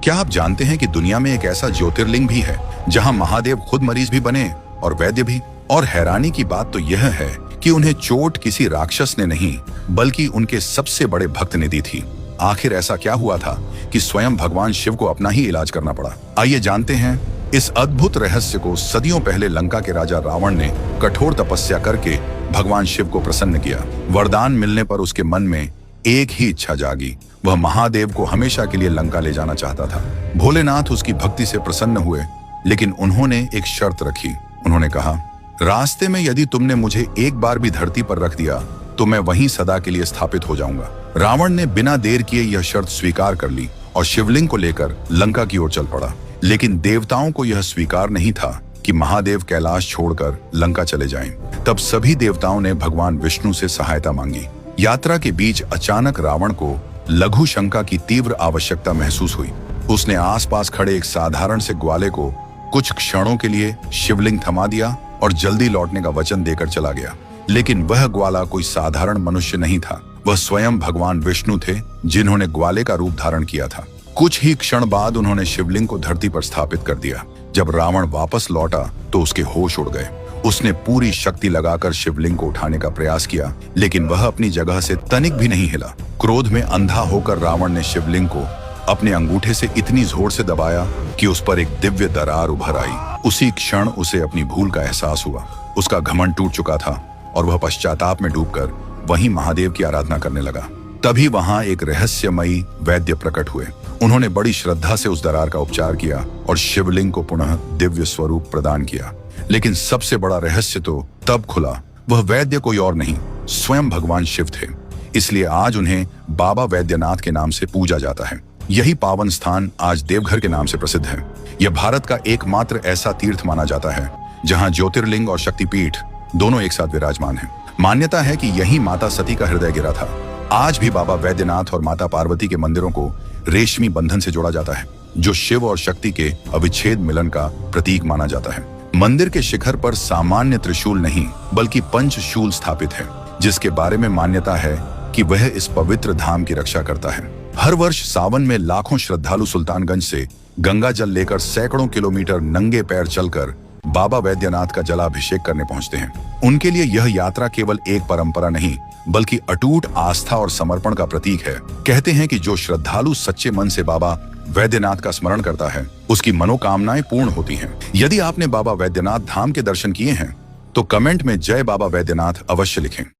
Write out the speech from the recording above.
क्या आप जानते हैं कि दुनिया में एक ऐसा ज्योतिर्लिंग भी है जहां महादेव खुद मरीज भी बने और वैद्य भी? और हैरानी की बात तो यह है कि उन्हें चोट किसी राक्षस ने नहीं बल्कि उनके सबसे बड़े भक्त ने दी थी। आखिर ऐसा क्या हुआ था कि स्वयं भगवान शिव को अपना ही इलाज करना पड़ा? आइए जानते हैं इस अद्भुत रहस्य को। सदियों पहले लंका के राजा रावण ने कठोर तपस्या करके भगवान शिव को प्रसन्न किया। वरदान मिलने पर उसके मन में एक ही इच्छा जागी, वह महादेव को हमेशा के लिए लंका ले जाना चाहता था। भोलेनाथ उसकी भक्ति से प्रसन्न हुए, लेकिन उन्होंने एक शर्त रखी। उन्होंने कहा, रास्ते में यदि तुमने मुझे एक बार भी धरती पर रख दिया तो मैं वहीं सदा के लिए स्थापित हो जाऊंगा। रावण ने बिना देर किए यह शर्त स्वीकार कर ली और शिवलिंग को लेकर लंका की ओर चल पड़ा। लेकिन देवताओं को यह स्वीकार नहीं था कि महादेव कैलाश छोड़कर लंका चले जाएं। तब सभी देवताओं ने भगवान विष्णु से सहायता मांगी। यात्रा के बीच अचानक रावण को लघु शंका की तीव्र आवश्यकता महसूस हुई। उसने आसपास खड़े एक साधारण से ग्वाले को कुछ क्षणों के लिए शिवलिंग थमा दिया और जल्दी लौटने का वचन देकर चला गया। लेकिन वह ग्वाला कोई साधारण मनुष्य नहीं था, वह स्वयं भगवान विष्णु थे जिन्होंने ग्वाले का रूप धारण किया था। कुछ ही क्षण बाद उन्होंने शिवलिंग को धरती पर स्थापित कर दिया। जब रावण वापस लौटा तो उसके होश उड़ गए। उसने पूरी शक्ति लगाकर शिवलिंग को उठाने का प्रयास किया, लेकिन वह अपनी जगह से तनिक भी नहीं हिला। क्रोध में अंधा होकर रावण ने शिवलिंग को अपने अंगूठे से इतनी जोर से दबाया कि उस पर एक दिव्य दरार उभर आई। उसी क्षण उसे अपनी भूल का एहसास हुआ। उसका घमंड टूट चुका था और वह पश्चाताप में डूबकर वहीं महादेव की आराधना करने लगा। तभी वहां एक रहस्यमयी वैद्य प्रकट हुए। उन्होंने बड़ी श्रद्धा से उस दरार का उपचार किया और शिवलिंग को पुनः दिव्य स्वरूप प्रदान किया। लेकिन सबसे बड़ा रहस्य तो तब खुला। वह वैद्य कोई और नहीं, स्वयं भगवान शिव थे। इसलिए आज उन्हें बाबा वैद्यनाथ के नाम से पूजा जाता है। यही पावन स्थान आज देवघर के नाम से प्रसिद्ध है। यह भारत का एकमात्र ऐसा तीर्थ माना जाता है जहां ज्योतिर्लिंग और शक्तिपीठ दोनों एक साथ विराजमान हैं। मान्यता है कि यही माता सती का हृदय गिरा था। आज भी बाबा वैद्यनाथ और माता पार्वती के मंदिरों को रेशमी बंधन से जोड़ा जाता है, जो शिव और शक्ति के अविच्छेद मिलन का प्रतीक माना जाता है। मंदिर के शिखर पर सामान्य त्रिशूल नहीं बल्कि पंचशूल स्थापित है, जिसके बारे में मान्यता है कि वह इस पवित्र धाम की रक्षा करता है। हर वर्ष सावन में लाखों श्रद्धालु सुल्तानगंज से गंगा जल लेकर सैकड़ों किलोमीटर नंगे पैर चलकर बाबा वैद्यनाथ का जलाभिषेक करने पहुंचते हैं। उनके लिए यह यात्रा केवल एक परंपरा नहीं बल्कि अटूट आस्था और समर्पण का प्रतीक है। कहते हैं कि जो श्रद्धालु सच्चे मन से बाबा वैद्यनाथ का स्मरण करता है उसकी मनोकामनाएं पूर्ण होती हैं। यदि आपने बाबा वैद्यनाथ धाम के दर्शन किए हैं तो कमेंट में जय बाबा वैद्यनाथ अवश्य लिखें।